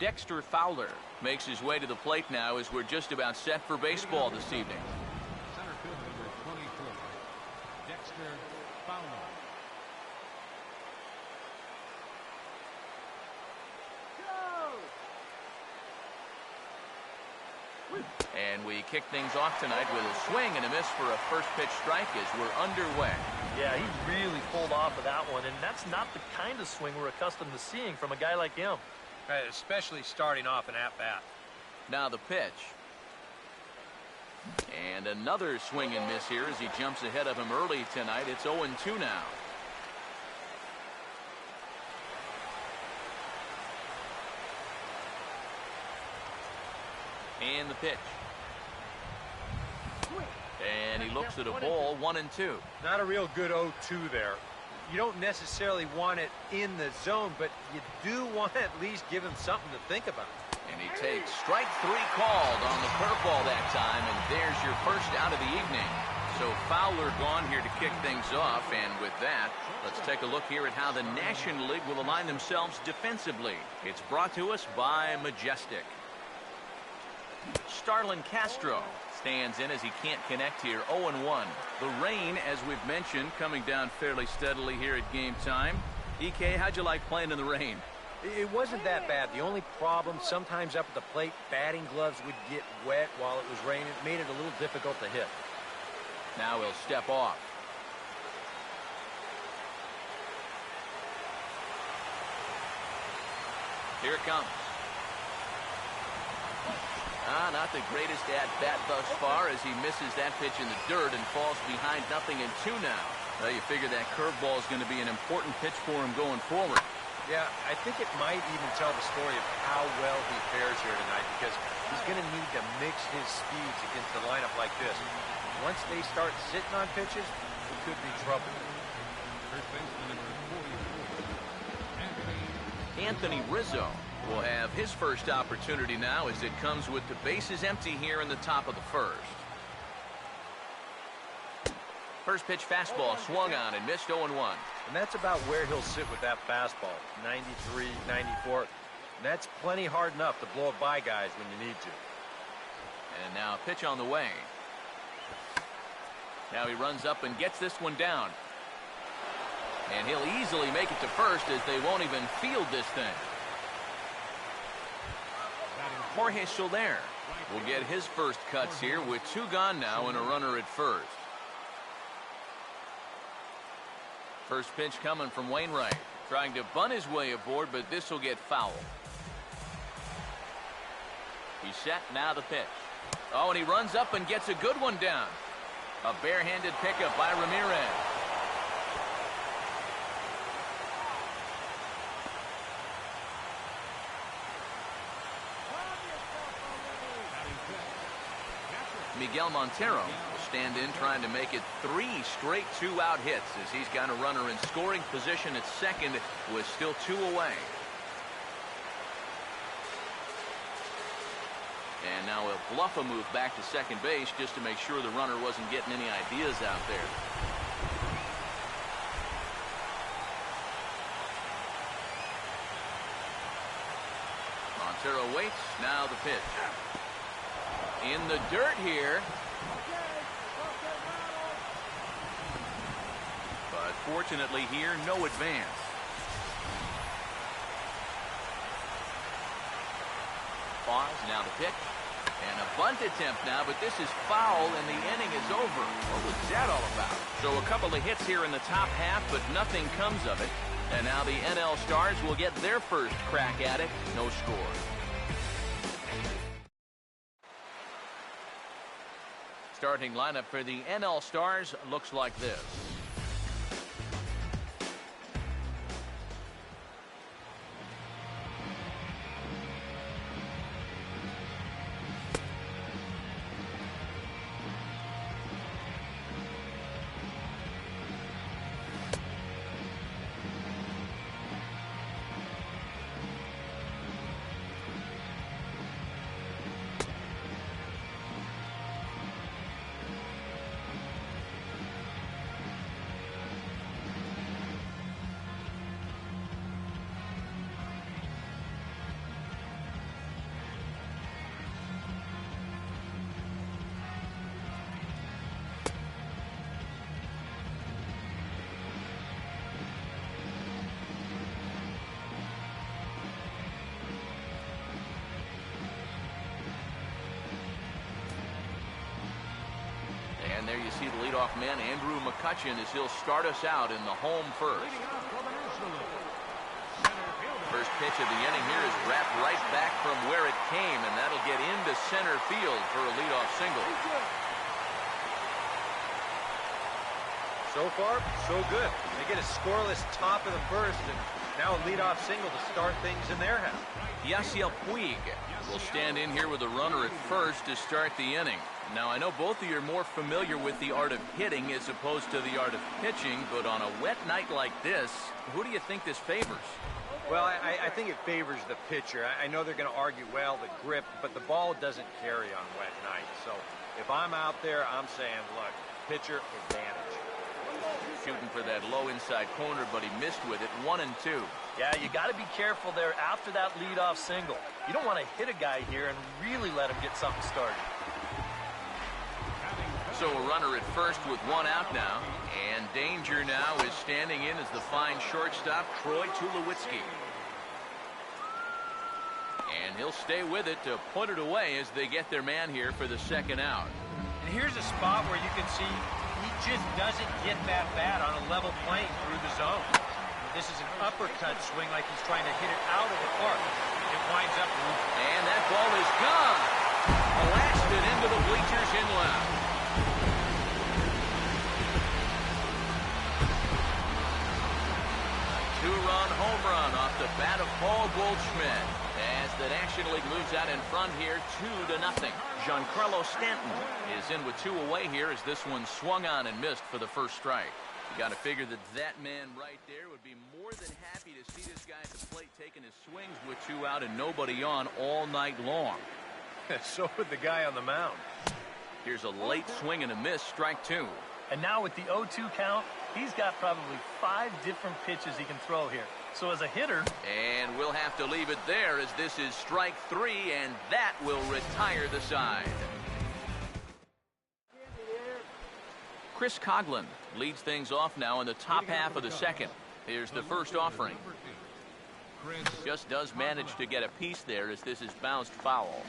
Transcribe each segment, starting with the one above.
Dexter Fowler makes his way to the plate now as we're just about set for baseball this evening. Center field number 24, Dexter Fowler. And we kick things off tonight with a swing and a miss for a first pitch strike as we're underway. Yeah, he really pulled off of that one, and that's not the kind of swing we're accustomed to seeing from a guy like him. Right, especially starting off an at-bat. Now the pitch. And another swing and miss here as he jumps ahead of him early tonight. It's 0-2 now. And the pitch. And he looks at a ball, 1-2. Not a real good 0-2 there. You don't necessarily want it in the zone, but you do want to at least give him something to think about. And he takes strike 3 called on the curveball that time, and there's your first out of the evening. So Fowler gone here to kick things off, and with that, let's take a look here at how the National League will align themselves defensively. It's brought to us by Majestic. Starlin Castro stands in as he can't connect here. 0-1. The rain, as we've mentioned, coming down fairly steadily here at game time. EK, how'd you like playing in the rain? It wasn't that bad. The only problem, sometimes up at the plate, batting gloves would get wet while it was raining. It made it a little difficult to hit. Now he'll step off. Here it comes. Not the greatest at-bat thus far as he misses that pitch in the dirt and falls behind 0-2 now. Well, you figure that curveball is going to be an important pitch for him going forward. Yeah, I think it might even tell the story of how well he fares here tonight, because he's going to need to mix his speeds against a lineup like this. Once they start sitting on pitches, it could be trouble. First baseman number 44, Anthony Rizzo will have his first opportunity now as it comes with the bases empty here in the top of the first. First pitch fastball swung on and missed. 0-1. And that's about where he'll sit with that fastball. 93, 94. And that's plenty hard enough to blow it by guys when you need to. And now a pitch on the way. Now he runs up and gets this one down. And he'll easily make it to first as they won't even field this thing. Jorge Soler will get his first cuts here with 2 gone now and a runner at first. First pitch coming from Wainwright. Trying to bunt his way aboard, but this will get foul. He's set, now the pitch. Oh, and he runs up and gets a good one down. A barehanded pickup by Ramirez. Miguel Montero will stand in trying to make it 3 straight 2-out hits as he's got a runner in scoring position at second with still 2 away. And now he'll bluff a move back to second base just to make sure the runner wasn't getting any ideas out there. Montero waits, now the pitch. In the dirt here. But fortunately here, no advance. Pause, now the pitch. And a bunt attempt now, but this is foul and the inning is over. What was that all about? So a couple of hits here in the top half, but nothing comes of it. And now the NL Stars will get their first crack at it. No score. Starting lineup for the NL Stars looks like this. And there you see the leadoff man, Andrew McCutchen, as he'll start us out in the home first. First pitch of the inning here is wrapped right back from where it came, and that'll get into center field for a leadoff single. So far, so good. They get a scoreless top of the first, and now a leadoff single to start things in their half. Yasiel Puig will stand in here with a runner at first to start the inning. Now, I know both of you are more familiar with the art of hitting as opposed to the art of pitching, but on a wet night like this, who do you think this favors? Well, I think it favors the pitcher. I know they're going to argue, well, the grip, but the ball doesn't carry on wet nights. So if I'm out there, I'm saying, look, pitcher advantage. Shooting for that low inside corner, but he missed with it. 1-2. Yeah, you got to be careful there after that leadoff single. You don't want to hit a guy here and really let him get something started. So a runner at first with one out now, and danger now is standing in as the fine shortstop, Troy Tulowitzki. And he'll stay with it to put it away as they get their man here for the second out. And here's a spot where you can see he just doesn't get that bat on a level plane through the zone. This is an uppercut swing like he's trying to hit it out of the park. It winds up. And that ball is gone. Blasted into the bleachers in left. Two-run home run off the bat of Paul Goldschmidt as the National League moves out in front here 2-0. Giancarlo Stanton is in with two away here as this one swung on and missed for the first strike. You got to figure that that man right there would be more than happy to see this guy at the plate taking his swings with two out and nobody on all night long. So would the guy on the mound. Here's a late swing and a miss, strike two. And now with the 0-2 count, he's got probably 5 different pitches he can throw here. So as a hitter... And we'll have to leave it there as this is strike 3, and that will retire the side. Chris Coghlan leads things off now in the top half of the second. Here's the first offering. Just does manage to get a piece there as this is bounced foul.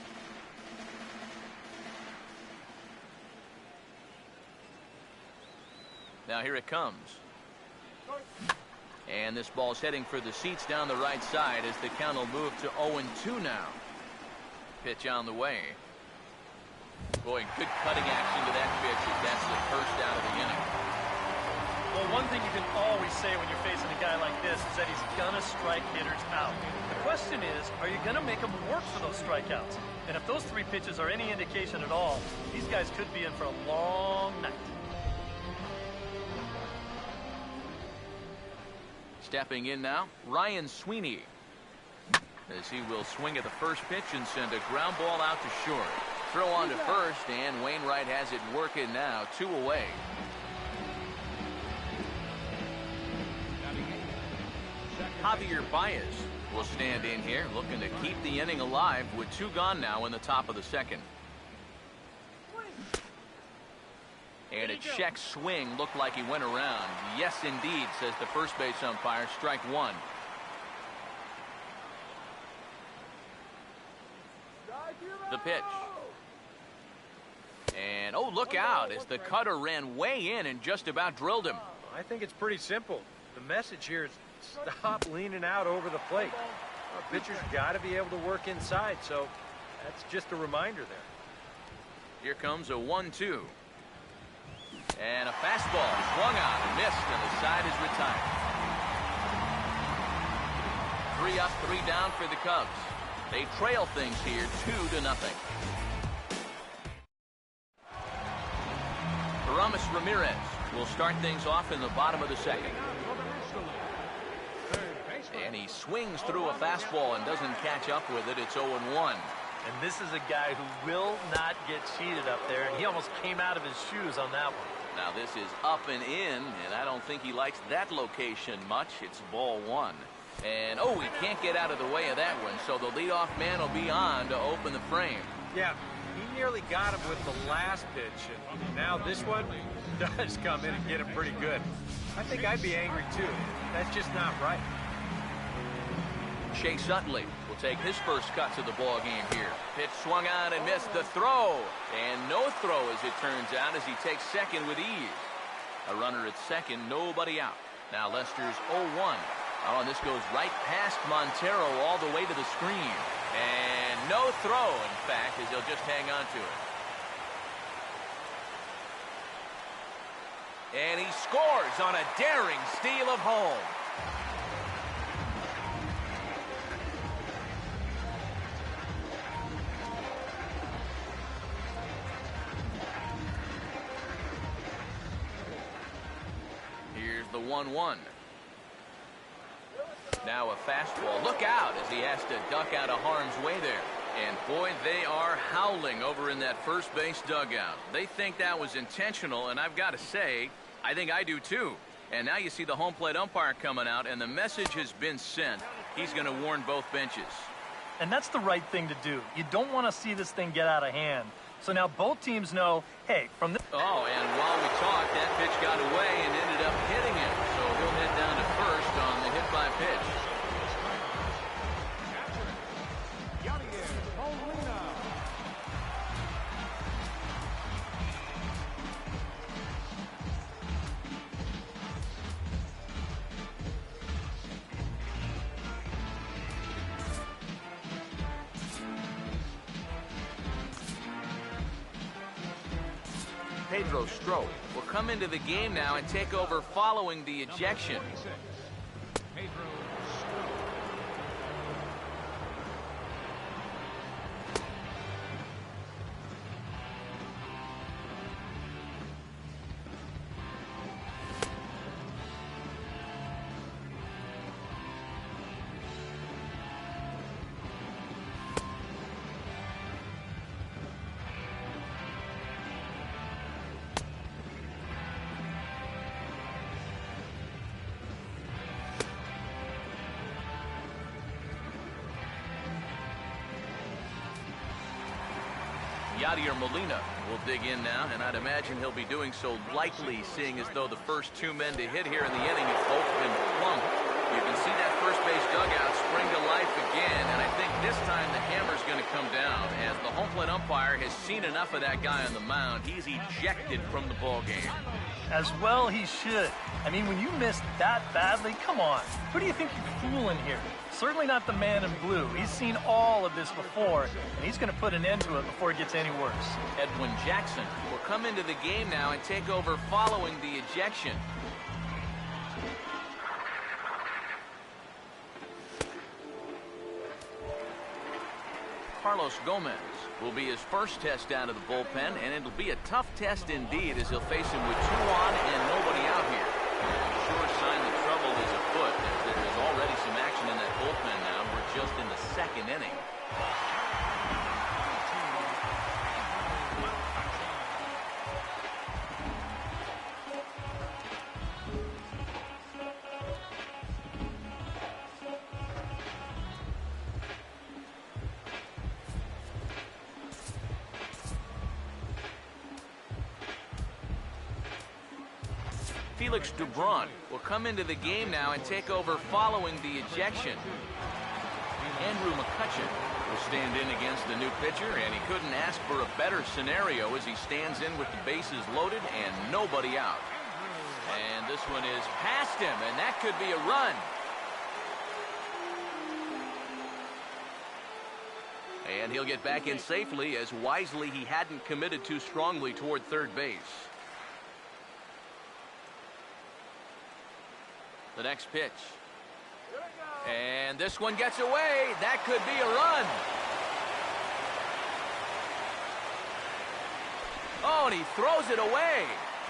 Now here it comes. And this ball's heading for the seats down the right side as the count will move to 0-2 now. Pitch on the way. Boy, good cutting action to that pitch as that's the first out of the inning. Well, one thing you can always say when you're facing a guy like this is that he's gonna strike hitters out. The question is, are you gonna make him work for those strikeouts? And if those 3 pitches are any indication at all, these guys could be in for a long night. Stepping in now, Ryan Sweeney, as he will swing at the first pitch and send a ground ball out to short. Throw on to first, and Wainwright has it working now, 2 away. Javier Baez will stand in here, looking to keep the inning alive with 2 gone now in the top of the second. And a check swing looked like he went around. Yes, indeed, says the first base umpire. Strike 1. The pitch. And, oh, look out as the cutter ran way in and just about drilled him. I think it's pretty simple. The message here is stop leaning out over the plate. Pitchers got to be able to work inside, so that's just a reminder there. Here comes a 1-2. And a fastball swung on and missed, and the side is retired. 3 up, 3 down for the Cubs. They trail things here 2-0. Aramis Ramirez will start things off in the bottom of the second. And he swings through a fastball and doesn't catch up with it. It's 0-1. And this is a guy who will not get cheated up there, and he almost came out of his shoes on that one. Now this is up and in, and I don't think he likes that location much. It's ball 1. And, oh, he can't get out of the way of that one, so the leadoff man will be on to open the frame. Yeah, he nearly got him with the last pitch, and now this one does come in and get him pretty good. I think I'd be angry, too. That's just not right. Chase Utley will will take his first cut to the ball game here. Pitch swung on and missed the throw. And no throw, as it turns out, as he takes second with ease. A runner at second, nobody out. Now Lester's 0-1. Oh, and this goes right past Montero all the way to the screen. And no throw, in fact, as he'll just hang on to it. And he scores on a daring steal of home. Here's the 1-1. Now a fastball. Look out as he has to duck out of harm's way there. And boy, they are howling over in that first base dugout. They think that was intentional, and I've got to say, I think I do too. And now you see the home plate umpire coming out, and the message has been sent. He's going to warn both benches. And that's the right thing to do. You don't want to see this thing get out of hand. So now both teams know, hey, from this... Oh, and while we talked, that pitch got away and ended up hitting him. So he'll head down to first on the hit by pitch. Pedro Strop will come into the game now and take over following the ejection. Pedro Yadier Molina will dig in now, and I'd imagine he'll be doing so lightly, seeing as though the first two men to hit here in the inning have both been plunked. You can see that first base dugout spring to life again, and I think this time the hammer's going to come down as the home plate umpire has seen enough of that guy on the mound. He's ejected from the ball game. As well he should. I mean, when you miss that badly, come on. Who do you think you're fooling here? Certainly not the man in blue. He's seen all of this before, and he's going to put an end to it before it gets any worse. Edwin Jackson will come into the game now and take over following the ejection. Carlos Gomez will be his first test out of the bullpen, and it'll be a tough test indeed as he'll face him with 2 on and nobody out here. Sure sign that trouble is afoot as there is already some action in that bullpen now. We're just in the second inning. Felix Dubron will come into the game now and take over following the ejection. Andrew McCutchen will stand in against the new pitcher, and he couldn't ask for a better scenario as he stands in with the bases loaded and nobody out. And this one is past him, and that could be a run. And he'll get back in safely as wisely he hadn't committed too strongly toward third base. The next pitch. And this one gets away. That could be a run. Oh, and he throws it away.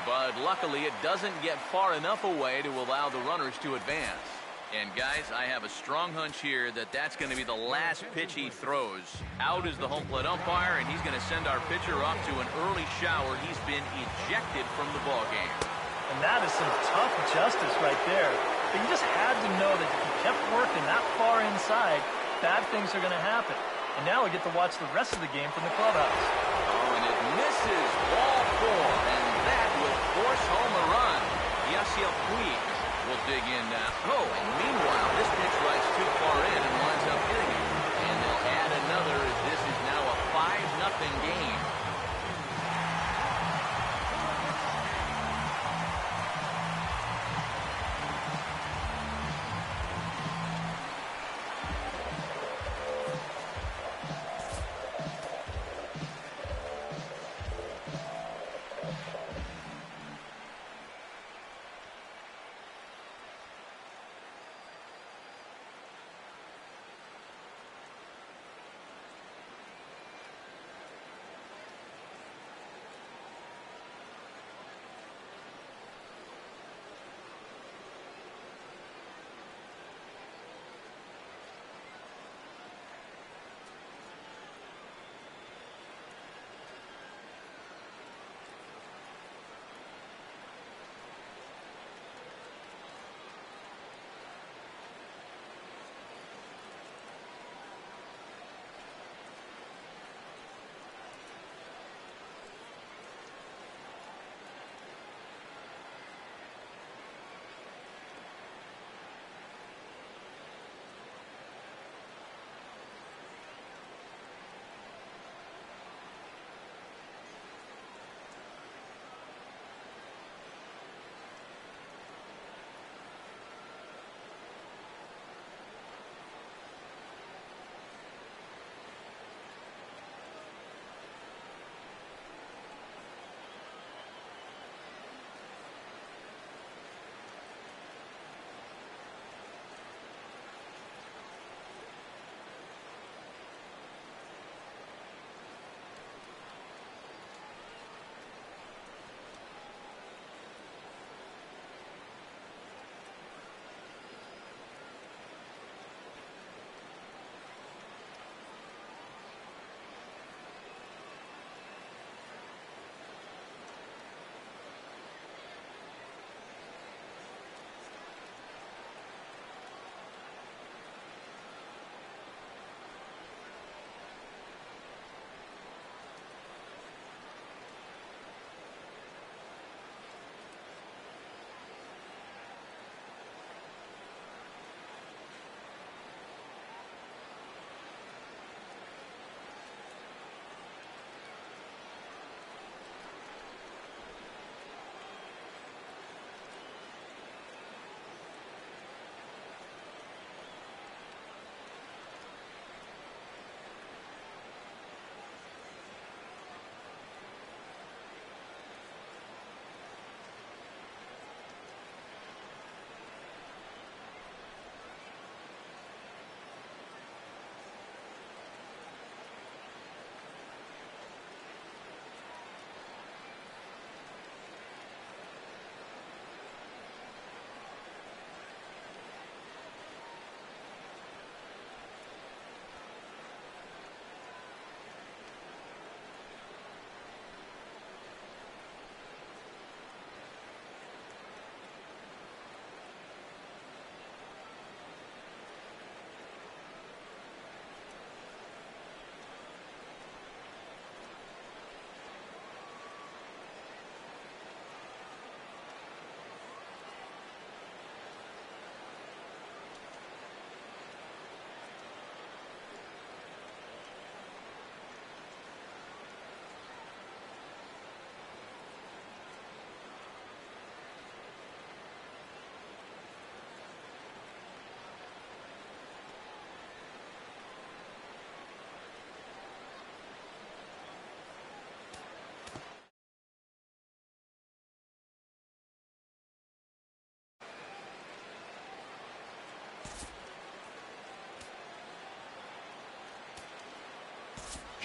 But luckily, it doesn't get far enough away to allow the runners to advance. And guys, I have a strong hunch here that that's going to be the last pitch he throws. Out is the home plate umpire, and he's going to send our pitcher off to an early shower. He's been ejected from the ballgame. And that is some tough justice right there. But you just had to know that if you kept working that far inside, bad things are going to happen. And now we get to watch the rest of the game from the clubhouse. Oh, and it misses ball 4, and that will force home a run. Yasiel Puig will dig in now. Oh, and meanwhile, this pitch rides too far in and winds up hitting him. together as this is now a 5-0 game.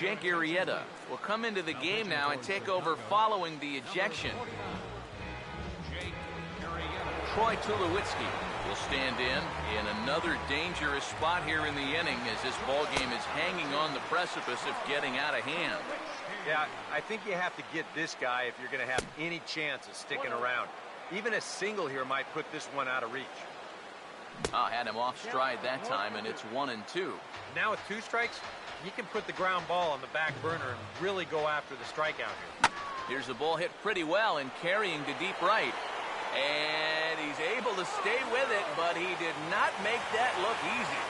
Jake Arrieta will come into the game now and take over following the ejection. Troy Tulowitzki will stand in another dangerous spot here in the inning as this ball game is hanging on the precipice of getting out of hand. Yeah, I think you have to get this guy if you're going to have any chance of sticking around. Even a single here might put this one out of reach. Oh, had him off stride that time, and it's 1-2. Now with 2 strikes, you can put the ground ball on the back burner and really go after the strikeout here. Here's the ball hit pretty well and carrying to deep right. And he's able to stay with it, but he did not make that look easy.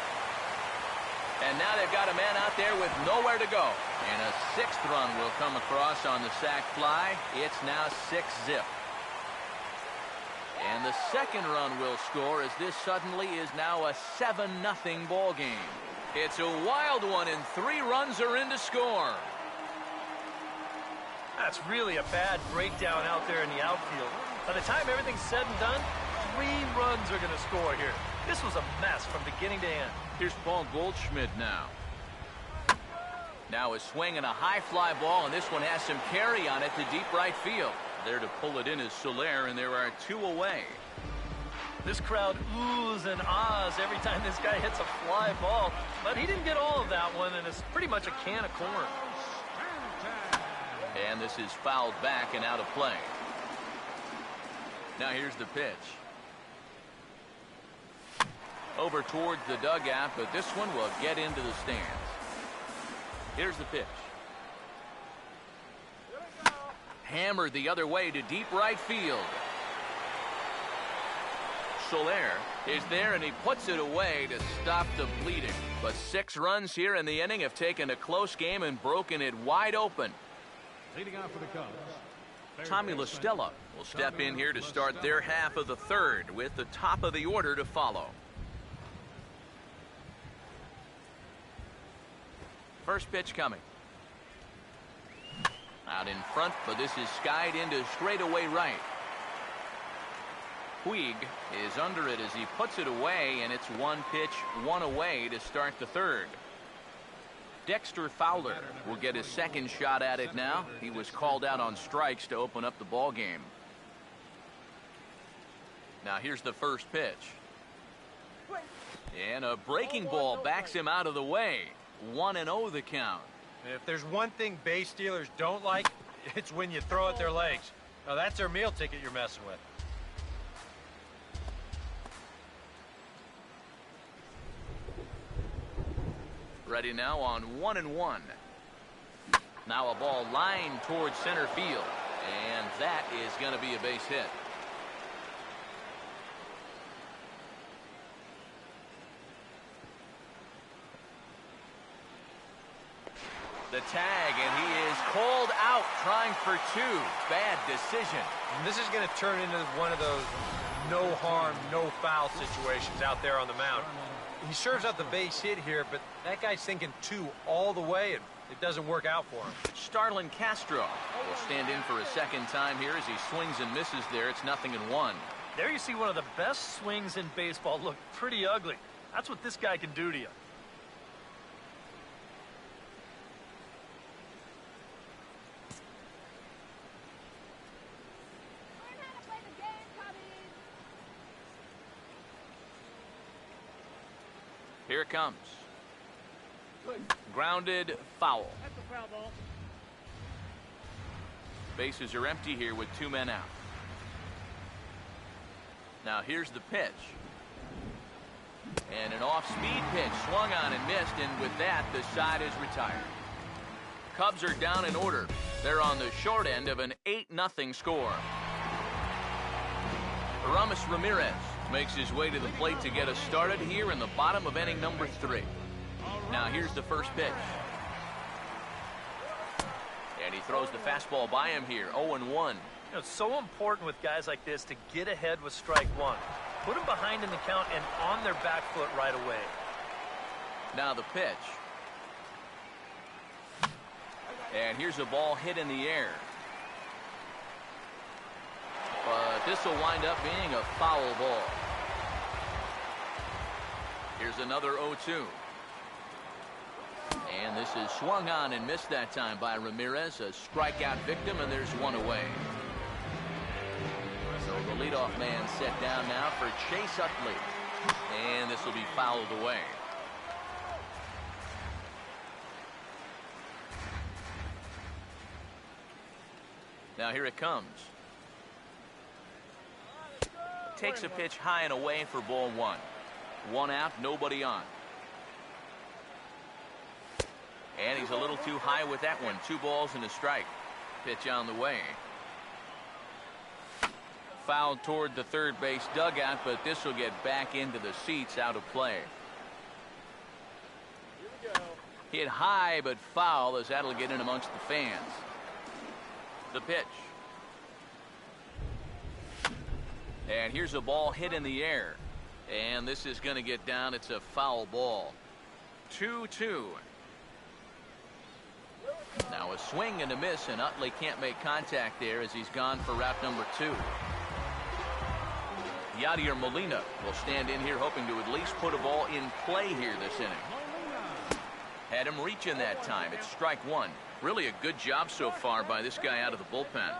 And now they've got a man out there with nowhere to go. And a 6th run will come across on the sac fly. It's now 6-zip. And the 2nd run will score as this suddenly is now a 7-0 ball game. It's a wild one, and 3 runs are in to score. That's really a bad breakdown out there in the outfield. By the time everything's said and done, 3 runs are going to score here. This was a mess from beginning to end. Here's Paul Goldschmidt now. Now a swing and a high fly ball, and this one has some carry on it to deep right field. There to pull it in is Soler, and there are 2 away. This crowd oohs and ahs every time this guy hits a fly ball, but he didn't get all of that one, and it's pretty much a can of corn. And this is fouled back and out of play. Now here's the pitch. Over towards the dugout, but this one will get into the stands. Here's the pitch. Hammered the other way to deep right field. Soler is there, and he puts it away to stop the bleeding. But 6 runs here in the inning have taken a close game and broken it wide open. Leading off for the Cubs, Tommy La Stella will step in here to start their half of the 3rd with the top of the order to follow. First pitch coming. Out in front, but this is skied into straightaway right. Puig is under it as he puts it away, and it's 1 pitch, 1 away to start the 3rd. Dexter Fowler will get his 2nd shot at it now. He was called out on strikes to open up the ball game. Now here's the first pitch. And a breaking ball backs him out of the way. 1-0 the count. If there's one thing base stealers don't like, it's when you throw at their legs. Now that's their meal ticket you're messing with. Ready now on 1-1. Now a ball lined towards center field, and that is going to be a base hit. The tag, and he is called out trying for 2. Bad decision. And this is going to turn into one of those no harm, no foul situations out there on the mound. He serves out the base hit here, but that guy's thinking 2 all the way, and it doesn't work out for him. Starlin Castro will stand in for a 2nd time here as he swings and misses there. It's 0-1. There you see one of the best swings in baseball look pretty ugly. That's what this guy can do to you. Here it comes. Grounded, foul. That's a foul ball. Bases are empty here with 2 men out. Now here's the pitch. And an off-speed pitch swung on and missed, and with that, the side is retired. Cubs are down in order. They're on the short end of an 8-0 score. Aramis Ramirez makes his way to the plate to get us started here in the bottom of inning number 3. Now here's the first pitch. And he throws the fastball by him here, 0-1. You know, it's so important with guys like this to get ahead with strike 1. Put them behind in the count and on their back foot right away. Now the pitch. And here's a ball hit in the air. But this will wind up being a foul ball. Here's another 0-2. And this is swung on and missed that time by Ramirez, a strikeout victim, and there's 1 away. So the leadoff man set down now for Chase Utley. And this will be fouled away. Now here it comes. Takes a pitch high and away for ball 1. 1 out, nobody on. And he's a little too high with that one. 2 balls and a strike. Pitch on the way. Fouled toward the third base dugout, but this will get back into the seats, out of play. Hit high but foul, as that'll get in amongst the fans. The pitch. And here's a ball hit in the air. And this is going to get down. It's a foul ball. 2-2. Now a swing and a miss, and Utley can't make contact there as he's gone for route number 2. Yadier Molina will stand in here hoping to at least put a ball in play here this inning. Had him reaching that time. It's strike 1. Really a good job so far by this guy out of the bullpen.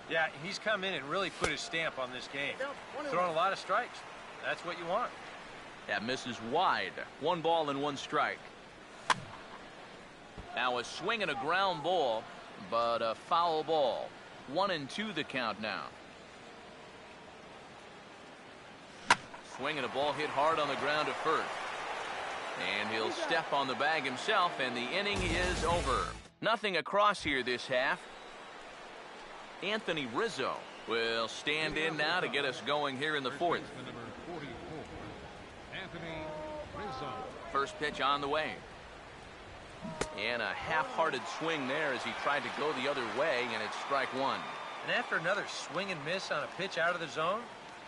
Yeah, he's come in and really put his stamp on this game. Throwing a lot of strikes. That's what you want. That misses wide. 1 ball and 1 strike. Now a swing and a ground ball, but a foul ball. 1-2 the count now. Swing and a ball hit hard on the ground at first. And he'll step on the bag himself, and the inning is over. Nothing across here this half. Anthony Rizzo will stand in now to get us going here in the 4th. Anthony Rizzo. First pitch on the way. And a half-hearted swing there as he tried to go the other way, and it's strike 1. And after another swing and miss on a pitch out of the zone,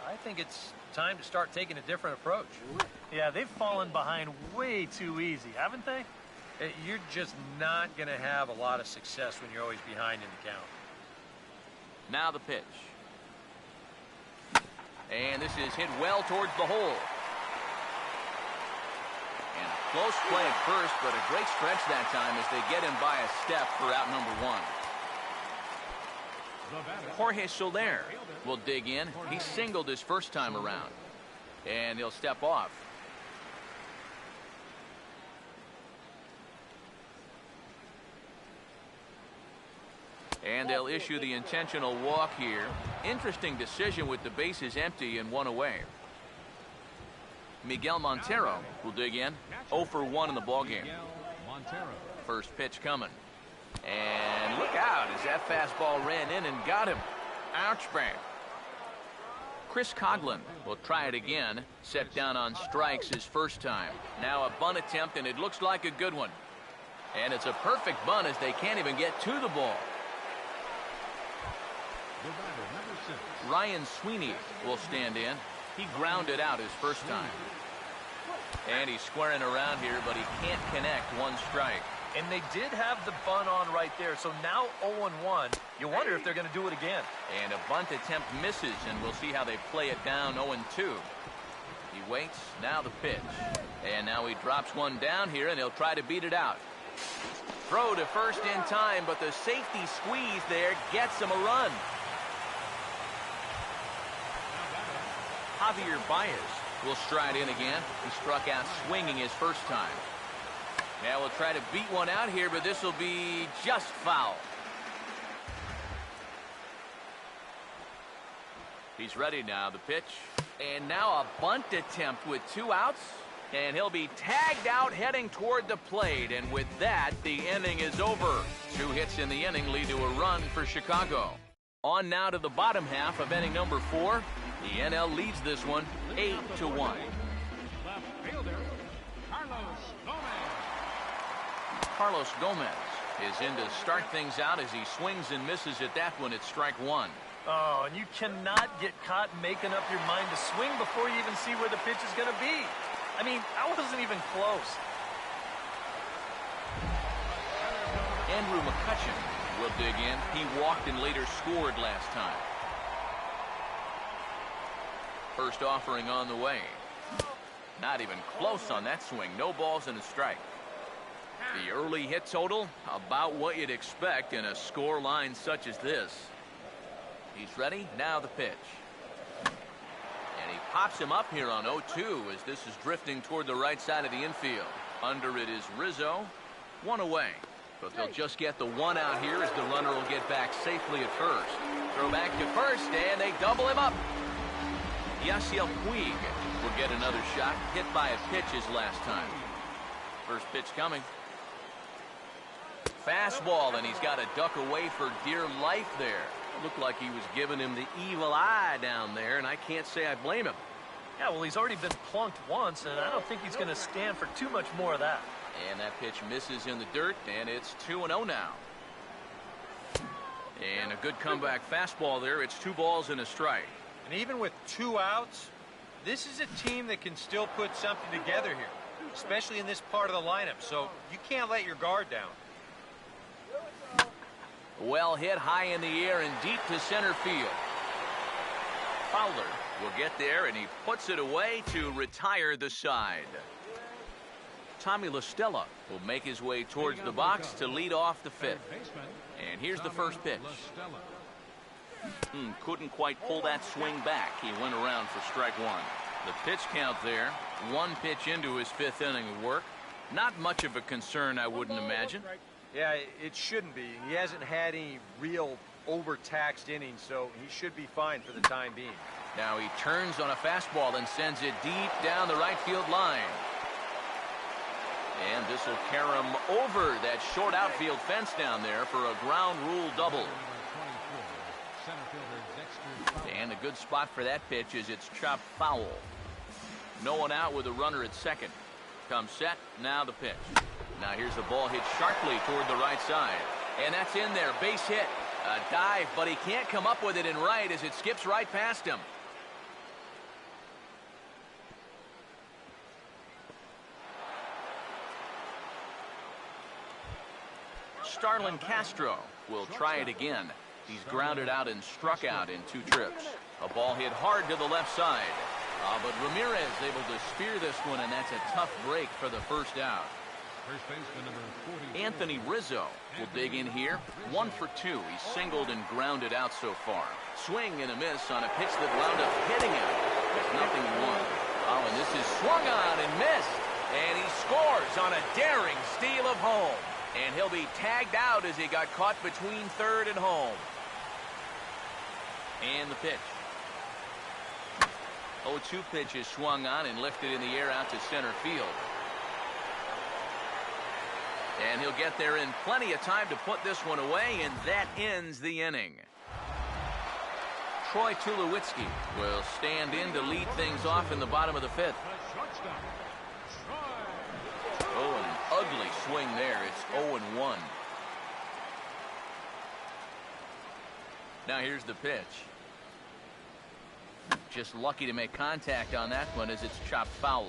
I think it's time to start taking a different approach. Yeah, they've fallen behind way too easy, haven't they? You're just not going to have a lot of success when you're always behind in the count. Now the pitch. And this is hit well towards the hole. And a close play at first, but a great stretch that time as they get him by a step for out number 1. Jorge Soler will dig in. He singled his first time around. And he'll step off. And they'll issue the intentional walk here. Interesting decision with the bases empty and 1 away. Miguel Montero will dig in. 0 for 1 in the ballgame. First pitch coming. And look out as that fastball ran in and got him. Ouch bang. Chris Coghlan will try it again. Set down on strikes his first time. Now a bunt attempt, and it looks like a good one. And it's a perfect bunt as they can't even get to the ball. Ryan Sweeney will stand in. He grounded out his first time. And he's squaring around here, but he can't connect. 1 strike. And they did have the bunt on right there, so now 0-1. You wonder if they're going to do it again. And a bunt attempt misses, and we'll see how they play it down. 0-2. He waits. Now the pitch. And now he drops one down here, and he'll try to beat it out. Throw to first in time, but the safety squeeze there gets him a run. Javier Baez will stride in again. He struck out swinging his first time. Now we'll try to beat one out here, but this will be just foul. He's ready now, the pitch. And now a bunt attempt with 2 outs. And he'll be tagged out heading toward the plate. And with that, the inning is over. 2 hits in the inning lead to a run for Chicago. On now to the bottom half of inning number 4. The NL leads this one 8-1. Left fielder, Carlos Gomez. Carlos Gomez is in to start things out as he swings and misses at that one at strike 1. Oh, and you cannot get caught making up your mind to swing before you even see where the pitch is going to be. I mean, that wasn't even close. Andrew McCutchen will dig in. He walked and later scored last time. First offering on the way. Not even close on that swing. No balls and a strike. The early hit total, about what you'd expect in a score line such as this. He's ready. Now the pitch. And he pops him up here on 0-2 as this is drifting toward the right side of the infield. Under it is Rizzo. 1 away. But they'll just get the 1 out here as the runner will get back safely at first. Throw back to first, and they double him up. Yasiel Puig will get another shot. Hit by a pitch his last time. First pitch coming. Fastball, and he's got to duck away for dear life there. Looked like he was giving him the evil eye down there, and I can't say I blame him. Yeah, well, he's already been plunked once, and I don't think he's going to stand for too much more of that. And that pitch misses in the dirt, and it's 2-0 now. And a good comeback fastball there. It's 2 balls and a strike. And even with 2 outs, this is a team that can still put something together here, especially in this part of the lineup. So you can't let your guard down. Well hit high in the air and deep to center field. Fowler will get there, and he puts it away to retire the side. Tommy La Stella will make his way towards the box to lead off the 5th. And here's the first pitch. Couldn't quite pull that swing back. He went around for strike 1. The pitch count there, 1 pitch into his 5th inning of work. Not much of a concern, I wouldn't imagine. Yeah, it shouldn't be. He hasn't had any real overtaxed innings, so he should be fine for the time being. Now he turns on a fastball and sends it deep down the right field line. And this will carry him over that short outfield fence down there for a ground rule double. And a good spot for that pitch is it's chopped foul. No one out with a runner at second. Comes set, now the pitch. Now here's the ball hit sharply toward the right side. And that's in there, base hit. A dive, but he can't come up with it in right as it skips right past him. Starlin Castro will try it again. He's grounded out and struck out in 2 trips. A ball hit hard to the left side. But Ramirez able to spear this one, and that's a tough break for the first out. Anthony Rizzo will dig in here. 1 for 2. He's singled and grounded out so far. Swing and a miss on a pitch that wound up hitting him. With nothing in 1. Oh, and this is swung on and missed. And he scores on a daring steal of home. And he'll be tagged out as he got caught between third and home. And the pitch. 0-2 pitch is swung on and lifted in the air out to center field. And he'll get there in plenty of time to put this one away, and that ends the inning. Troy Tulowitzki will stand in to lead things off in the bottom of the 5th. Oh, an ugly swing there. It's 0-1. Now here's the pitch. Just lucky to make contact on that one as it's chopped foul.